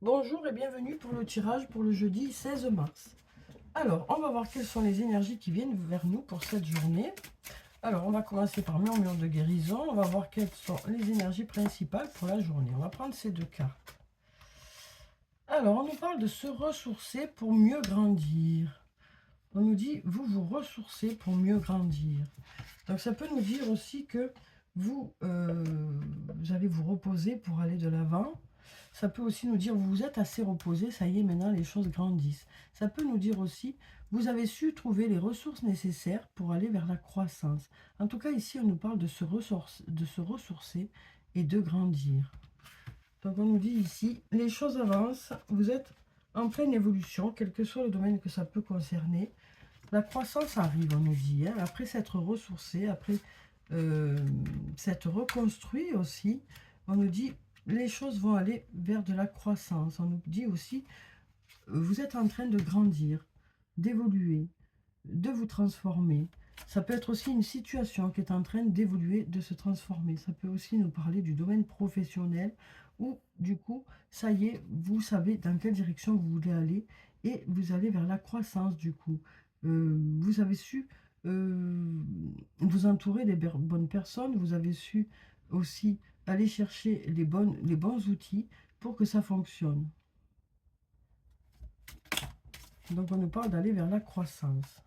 Bonjour et bienvenue pour le tirage pour le jeudi 16 mars. Alors, on va voir quelles sont les énergies qui viennent vers nous pour cette journée. Alors, on va commencer par murmure de guérison. On va voir quelles sont les énergies principales pour la journée. On va prendre ces deux cartes. Alors, on nous parle de se ressourcer pour mieux grandir. On nous dit, vous vous ressourcez pour mieux grandir. Donc, ça peut nous dire aussi que vous allez vous reposer pour aller de l'avant. Ça peut aussi nous dire, vous vous êtes assez reposé, ça y est, maintenant les choses grandissent. Ça peut nous dire aussi, vous avez su trouver les ressources nécessaires pour aller vers la croissance. En tout cas, ici, on nous parle de se ressourcer et de grandir. Donc, on nous dit ici, les choses avancent, vous êtes en pleine évolution, quel que soit le domaine que ça peut concerner. La croissance arrive, on nous dit, hein, après s'être ressourcé, après s'être reconstruit aussi, on nous dit les choses vont aller vers de la croissance. On nous dit aussi, vous êtes en train de grandir, d'évoluer, de vous transformer. Ça peut être aussi une situation qui est en train d'évoluer, de se transformer. Ça peut aussi nous parler du domaine professionnel où, du coup, ça y est, vous savez dans quelle direction vous voulez aller et vous allez vers la croissance, du coup. Vous avez su vous entourer des bonnes personnes, vous avez su aussi aller chercher les bons outils pour que ça fonctionne. Donc, on nous parle d'aller vers la croissance.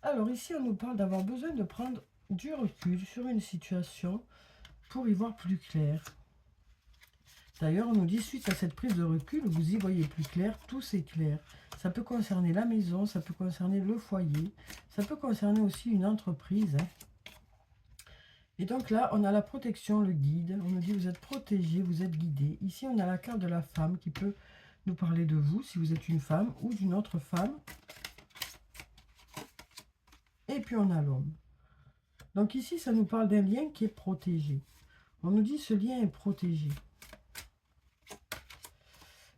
Alors ici, on nous parle d'avoir besoin de prendre du recul sur une situation pour y voir plus clair. D'ailleurs, on nous dit, suite à cette prise de recul, vous y voyez plus clair, tout s'éclaire. Ça peut concerner la maison, ça peut concerner le foyer, ça peut concerner aussi une entreprise. Et donc là, on a la protection, le guide. On nous dit, vous êtes protégé, vous êtes guidé. Ici, on a la carte de la femme qui peut nous parler de vous, si vous êtes une femme ou d'une autre femme. Et puis, on a l'homme. Donc ici, ça nous parle d'un lien qui est protégé. On nous dit ce lien est protégé.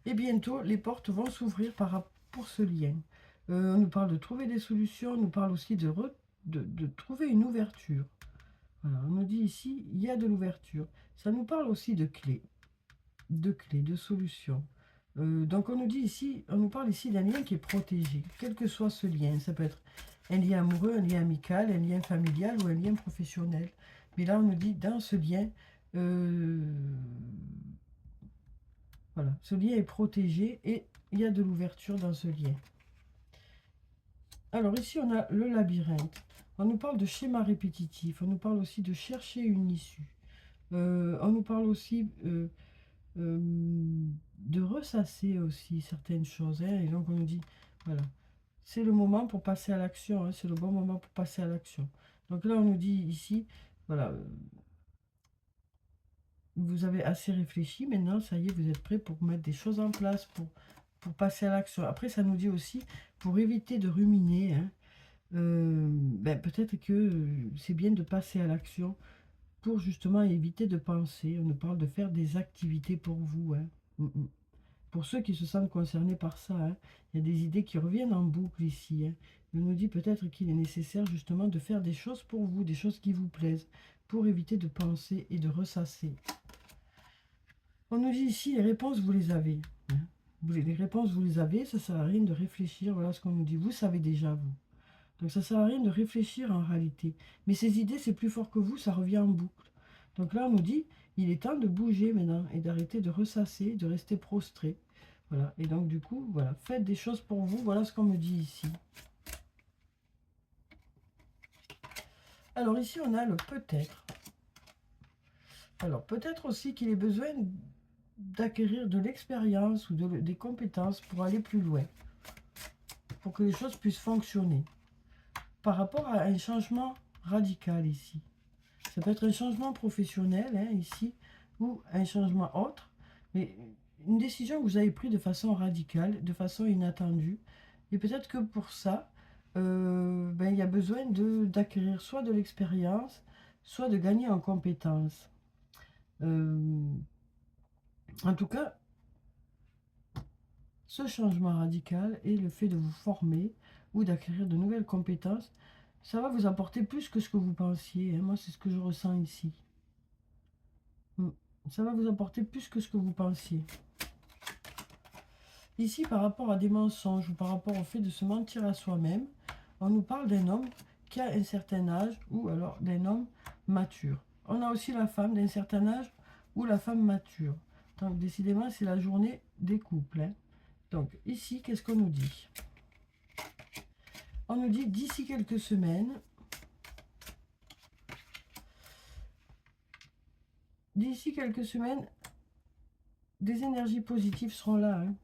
Et bientôt, les portes vont s'ouvrir pour ce lien. On nous parle de trouver des solutions, on nous parle aussi de trouver une ouverture. Voilà, on nous dit ici, il y a de l'ouverture. Ça nous parle aussi de clés, de solutions. Donc on nous dit ici, on nous parle ici d'un lien qui est protégé, quel que soit ce lien. Ça peut être un lien amoureux, un lien amical, un lien familial ou un lien professionnel. Mais là, on nous dit, dans ce lien, voilà, ce lien est protégé et il y a de l'ouverture dans ce lien. Alors ici, on a le labyrinthe. On nous parle de schéma répétitif. On nous parle aussi de chercher une issue. On nous parle aussi de ressasser aussi certaines choses, hein. Et donc, on nous dit, voilà, c'est le moment pour passer à l'action. Hein, c'est le bon moment pour passer à l'action. Donc là, on nous dit ici, voilà, vous avez assez réfléchi. Maintenant, ça y est, vous êtes prêt pour mettre des choses en place, pour passer à l'action. Après, ça nous dit aussi, pour éviter de ruminer, hein, ben, peut-être que c'est bien de passer à l'action pour justement éviter de penser. On nous parle de faire des activités pour vous. Hein. Pour ceux qui se sentent concernés par ça, hein, il y a des idées qui reviennent en boucle ici. Hein. On nous dit peut-être qu'il est nécessaire justement de faire des choses pour vous, des choses qui vous plaisent, pour éviter de penser et de ressasser. On nous dit ici, les réponses, vous les avez. Hein. Les réponses, vous les avez, ça ne sert à rien de réfléchir. Voilà ce qu'on nous dit. Vous savez déjà, vous. Donc ça ne sert à rien de réfléchir en réalité. Mais ces idées, c'est plus fort que vous, ça revient en boucle. Donc là, on nous dit, il est temps de bouger maintenant et d'arrêter de ressasser, de rester prostré. Voilà. Et donc du coup, voilà, faites des choses pour vous. Voilà ce qu'on me dit ici. Alors ici, on a le peut-être. Alors peut-être aussi qu'il est besoin d'acquérir de l'expérience ou des compétences pour aller plus loin, pour que les choses puissent fonctionner. Par rapport à un changement radical ici. Ça peut être un changement professionnel, hein, ici, ou un changement autre, mais une décision que vous avez prise de façon radicale, de façon inattendue. Et peut-être que pour ça, ben, il y a besoin d'acquérir soit de l'expérience, soit de gagner en compétences. En tout cas, ce changement radical et le fait de vous former ou d'acquérir de nouvelles compétences, ça va vous apporter plus que ce que vous pensiez. Hein. Moi, c'est ce que je ressens ici. Ça va vous apporter plus que ce que vous pensiez. Ici, par rapport à des mensonges ou par rapport au fait de se mentir à soi-même, on nous parle d'un homme qui a un certain âge ou alors d'un homme mature. On a aussi la femme d'un certain âge ou la femme mature. Donc, décidément, c'est la journée des couples, hein. Donc, ici, qu'est-ce qu'on nous dit? On nous dit d'ici quelques semaines, des énergies positives seront là, hein.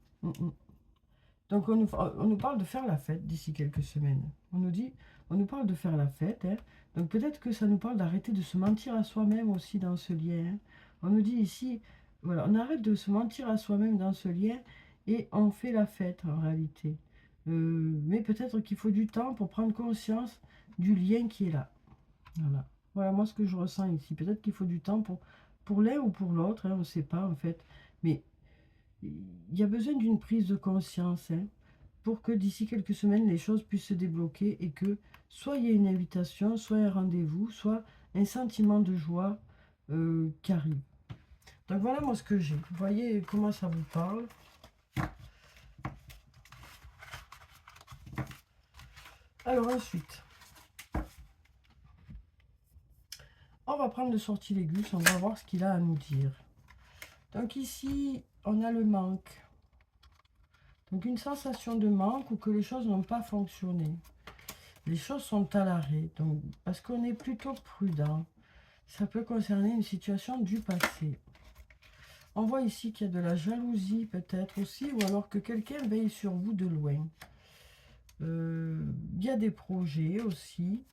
Donc, on nous parle de faire la fête d'ici quelques semaines. On nous parle de faire la fête, hein. Donc, peut-être que ça nous parle d'arrêter de se mentir à soi-même aussi dans ce lien, hein. On nous dit ici, voilà, on arrête de se mentir à soi-même dans ce lien et on fait la fête en réalité. Mais peut-être qu'il faut du temps pour prendre conscience du lien qui est là. Voilà. Voilà moi ce que je ressens ici. Peut-être qu'il faut du temps pour l'un ou pour l'autre, hein, on ne sait pas en fait. Mais il y a besoin d'une prise de conscience, hein, pour que d'ici quelques semaines, les choses puissent se débloquer et que soit il y ait une invitation, soit un rendez-vous, soit un sentiment de joie qui arrive. Donc voilà moi ce que j'ai. Vous voyez comment ça vous parle. Alors ensuite, on va prendre le sortilègus, on va voir ce qu'il a à nous dire. Donc ici, on a le manque. Donc une sensation de manque ou que les choses n'ont pas fonctionné. Les choses sont à l'arrêt, donc parce qu'on est plutôt prudent. Ça peut concerner une situation du passé. On voit ici qu'il y a de la jalousie peut-être aussi, ou alors que quelqu'un veille sur vous de loin. Il y a des projets aussi.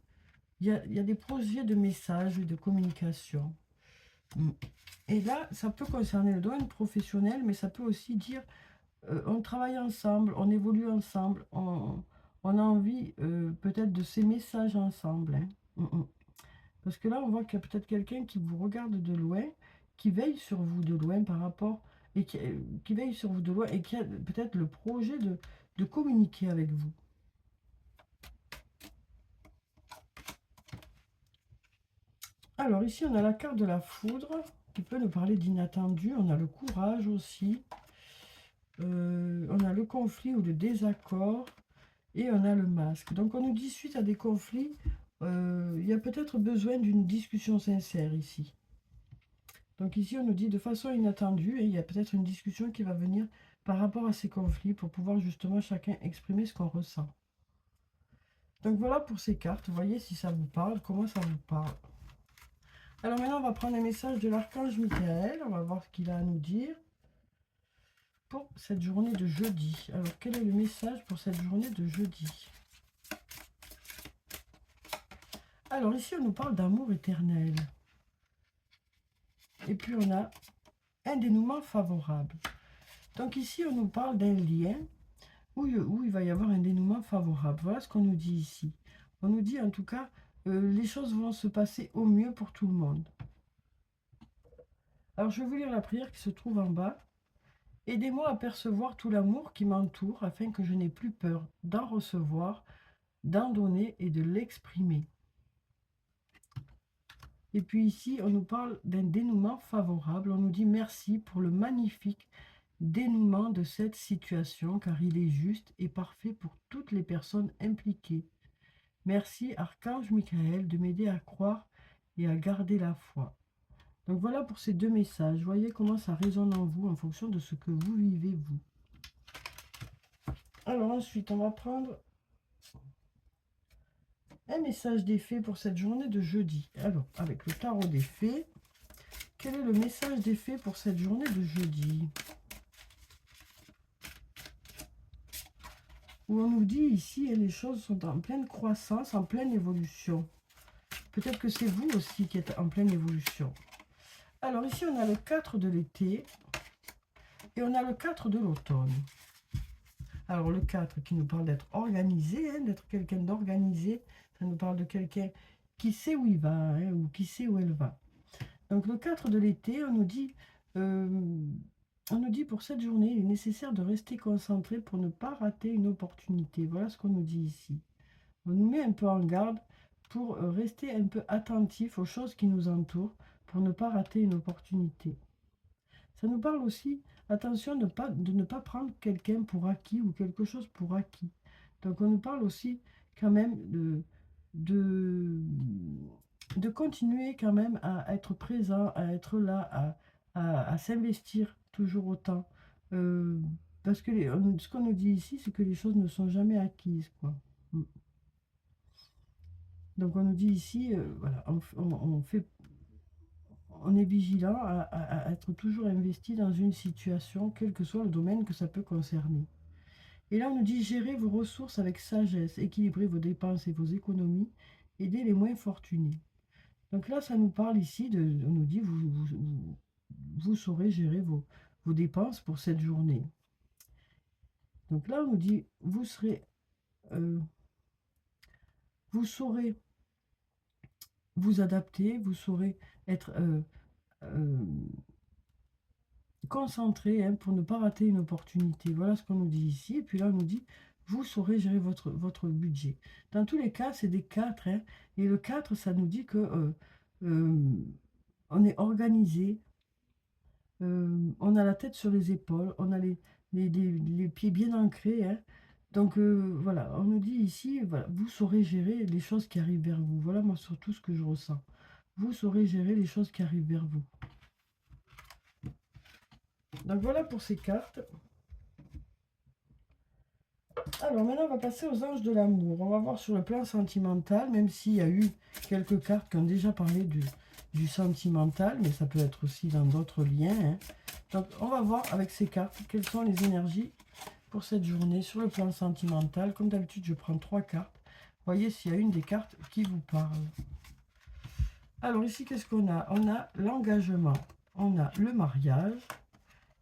Il y a des projets de messages et de communication. Et là, ça peut concerner le domaine professionnel, mais ça peut aussi dire on travaille ensemble, on évolue ensemble, on a envie peut-être de ces messages ensemble, hein. Parce que là, on voit qu'il y a peut-être quelqu'un qui vous regarde de loin, qui veille sur vous de loin par rapport, et qui veille sur vous de loin et qui a peut-être le projet de communiquer avec vous. Alors ici, on a la carte de la foudre, qui peut nous parler d'inattendu. On a le courage aussi. On a le conflit ou le désaccord. Et on a le masque. Donc on nous dit suite à des conflits, il y a peut-être besoin d'une discussion sincère ici. Donc ici on nous dit de façon inattendue, et il y a peut-être une discussion qui va venir par rapport à ces conflits pour pouvoir justement chacun exprimer ce qu'on ressent. Donc voilà pour ces cartes, vous voyez si ça vous parle, comment ça vous parle. Alors maintenant on va prendre un message de l'archange Michael, on va voir ce qu'il a à nous dire pour cette journée de jeudi. Alors quel est le message pour cette journée de jeudi? Alors ici, on nous parle d'amour éternel. Et puis, on a un dénouement favorable. Donc ici, on nous parle d'un lien où il va y avoir un dénouement favorable. Voilà ce qu'on nous dit ici. On nous dit en tout cas, les choses vont se passer au mieux pour tout le monde. Alors, je vais vous lire la prière qui se trouve en bas. Aidez-moi à percevoir tout l'amour qui m'entoure afin que je n'ai plus peur d'en recevoir, d'en donner et de l'exprimer. Et puis ici, on nous parle d'un dénouement favorable. On nous dit merci pour le magnifique dénouement de cette situation, car il est juste et parfait pour toutes les personnes impliquées. Merci, Archange Michael, de m'aider à croire et à garder la foi. Donc voilà pour ces deux messages. Voyez comment ça résonne en vous en fonction de ce que vous vivez, vous. Alors ensuite, on va prendre un message des fées pour cette journée de jeudi. Alors, avec le tarot des fées, quel est le message des fées pour cette journée de jeudi? Où on nous dit ici, les choses sont en pleine croissance, en pleine évolution. Peut-être que c'est vous aussi qui êtes en pleine évolution. Alors ici, on a le 4 de l'été et on a le 4 de l'automne. Alors le 4 qui nous parle d'être organisé, hein, d'être quelqu'un d'organisé. Ça nous parle de quelqu'un qui sait où il va, hein, ou qui sait où elle va. Donc le 4 de l'été, on nous dit pour cette journée, il est nécessaire de rester concentré pour ne pas rater une opportunité. Voilà ce qu'on nous dit ici. On nous met un peu en garde pour rester un peu attentif aux choses qui nous entourent, pour ne pas rater une opportunité. Ça nous parle aussi attention de ne pas prendre quelqu'un pour acquis ou quelque chose pour acquis. Donc on nous parle aussi quand même de, de continuer quand même à être présent, à être là, à s'investir toujours autant. Parce que ce qu'on nous dit ici, c'est que les choses ne sont jamais acquises, quoi. Mm. Donc on nous dit ici, voilà, on est vigilant à être toujours investi dans une situation, quel que soit le domaine que ça peut concerner. Et là, on nous dit gérer vos ressources avec sagesse, équilibrer vos dépenses et vos économies, aider les moins fortunés. Donc là, ça nous parle ici, on nous dit, vous saurez gérer vos dépenses pour cette journée. Donc là, on nous dit, vous saurez vous adapter, vous saurez être concentré, hein, pour ne pas rater une opportunité. Voilà ce qu'on nous dit ici. Et puis là, on nous dit, vous saurez gérer votre budget. Dans tous les cas, c'est des 4. Hein, et le 4, ça nous dit que on est organisé, on a la tête sur les épaules, on a les pieds bien ancrés. Hein. Donc voilà, on nous dit ici, voilà, vous saurez gérer les choses qui arrivent vers vous. Voilà moi surtout ce que je ressens. Vous saurez gérer les choses qui arrivent vers vous. Donc voilà pour ces cartes. Alors maintenant, on va passer aux anges de l'amour. On va voir sur le plan sentimental, même s'il y a eu quelques cartes qui ont déjà parlé du sentimental, mais ça peut être aussi dans d'autres liens. Hein. Donc on va voir avec ces cartes quelles sont les énergies pour cette journée sur le plan sentimental. Comme d'habitude, je prends 3 cartes. Voyez s'il y a une des cartes qui vous parle. Alors ici, qu'est-ce qu'on a? On a l'engagement, on a le mariage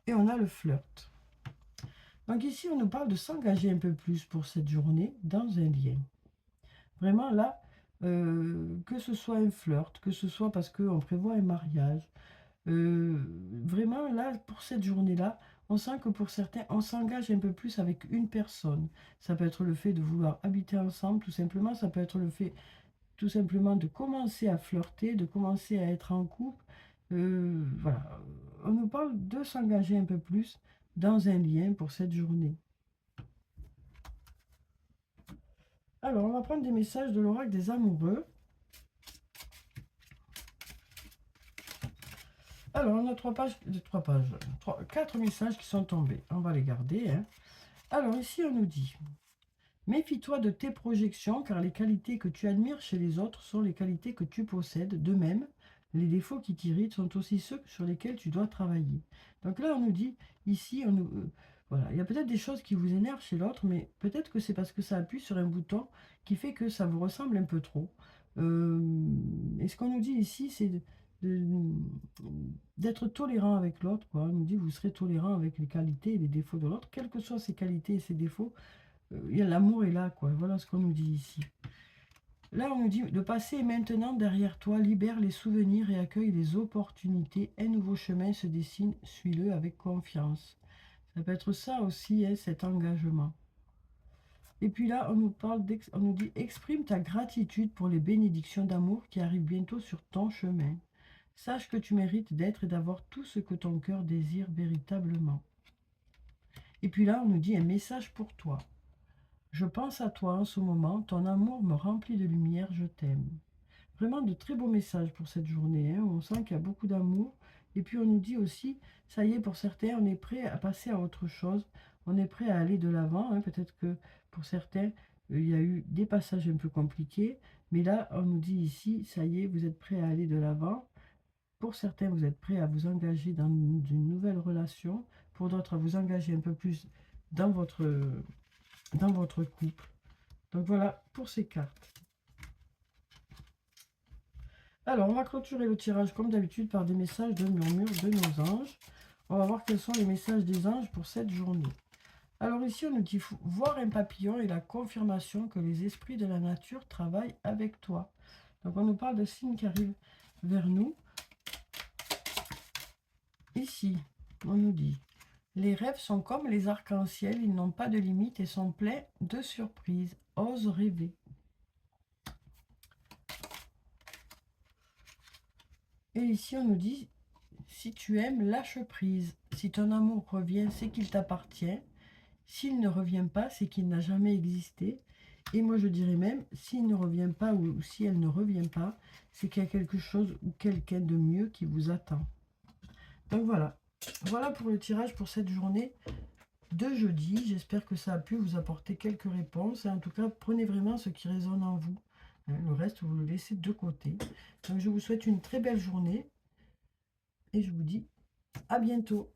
et on a le flirt. Donc ici, on nous parle de s'engager un peu plus pour cette journée dans un lien. Vraiment là, que ce soit un flirt, que ce soit parce qu'on prévoit un mariage, vraiment là, pour cette journée-là, on sent que pour certains, on s'engage un peu plus avec une personne. Ça peut être le fait de vouloir habiter ensemble, tout simplement. Ça peut être le fait, tout simplement, de commencer à flirter, de commencer à être en couple. Voilà. On nous parle de s'engager un peu plus dans un lien pour cette journée. Alors, on va prendre des messages de l'oracle des amoureux. Alors, on a 4 messages qui sont tombés. On va les garder. Hein. Alors, ici, on nous dit, méfie-toi de tes projections, car les qualités que tu admires chez les autres sont les qualités que tu possèdes. De même, les défauts qui t'irritent sont aussi ceux sur lesquels tu dois travailler. Donc là, on nous dit, ici, voilà, il y a peut-être des choses qui vous énervent chez l'autre, mais peut-être que c'est parce que ça appuie sur un bouton qui fait que ça vous ressemble un peu trop. Et ce qu'on nous dit ici, c'est d'être tolérant avec l'autre. On nous dit, vous serez tolérant avec les qualités et les défauts de l'autre, quelles que soient ses qualités et ses défauts. L'amour est là, quoi. Voilà ce qu'on nous dit ici. Là, on nous dit, le passé est maintenant derrière toi, libère les souvenirs et accueille les opportunités. Un nouveau chemin se dessine, suis-le avec confiance. Ça peut être ça aussi, hein, cet engagement. Et puis là, on nous dit, exprime ta gratitude pour les bénédictions d'amour qui arrivent bientôt sur ton chemin. Sache que tu mérites d'être et d'avoir tout ce que ton cœur désire véritablement. Et puis là, on nous dit un message pour toi. Je pense à toi en ce moment, ton amour me remplit de lumière, je t'aime. Vraiment de très beaux messages pour cette journée. Hein. On sent qu'il y a beaucoup d'amour. Et puis on nous dit aussi, ça y est, pour certains, on est prêt à passer à autre chose. On est prêt à aller de l'avant. Hein. Peut-être que pour certains, il y a eu des passages un peu compliqués. Mais là, on nous dit ici, ça y est, vous êtes prêt à aller de l'avant. Pour certains, vous êtes prêt à vous engager dans une nouvelle relation. Pour d'autres, à vous engager un peu plus dans votre couple. Donc voilà pour ces cartes. Alors, on va clôturer le tirage comme d'habitude par des messages de murmure de nos anges. On va voir quels sont les messages des anges pour cette journée. Alors ici, on nous dit voir un papillon et la confirmation que les esprits de la nature travaillent avec toi. Donc on nous parle de signes qui arrivent vers nous. Ici, on nous dit, les rêves sont comme les arcs-en-ciel, ils n'ont pas de limite et sont pleins de surprises. Ose rêver. Et ici, on nous dit, Si tu aimes, lâche prise. Si ton amour revient, c'est qu'il t'appartient. S'il ne revient pas, c'est qu'il n'a jamais existé. Et moi, je dirais même, s'il ne revient pas ou si elle ne revient pas, c'est qu'il y a quelque chose ou quelqu'un de mieux qui vous attend. Donc voilà. Voilà pour le tirage pour cette journée de jeudi. J'espère que ça a pu vous apporter quelques réponses. Et en tout cas, prenez vraiment ce qui résonne en vous. Le reste, vous le laissez de côté. Donc je vous souhaite une très belle journée. Et je vous dis à bientôt.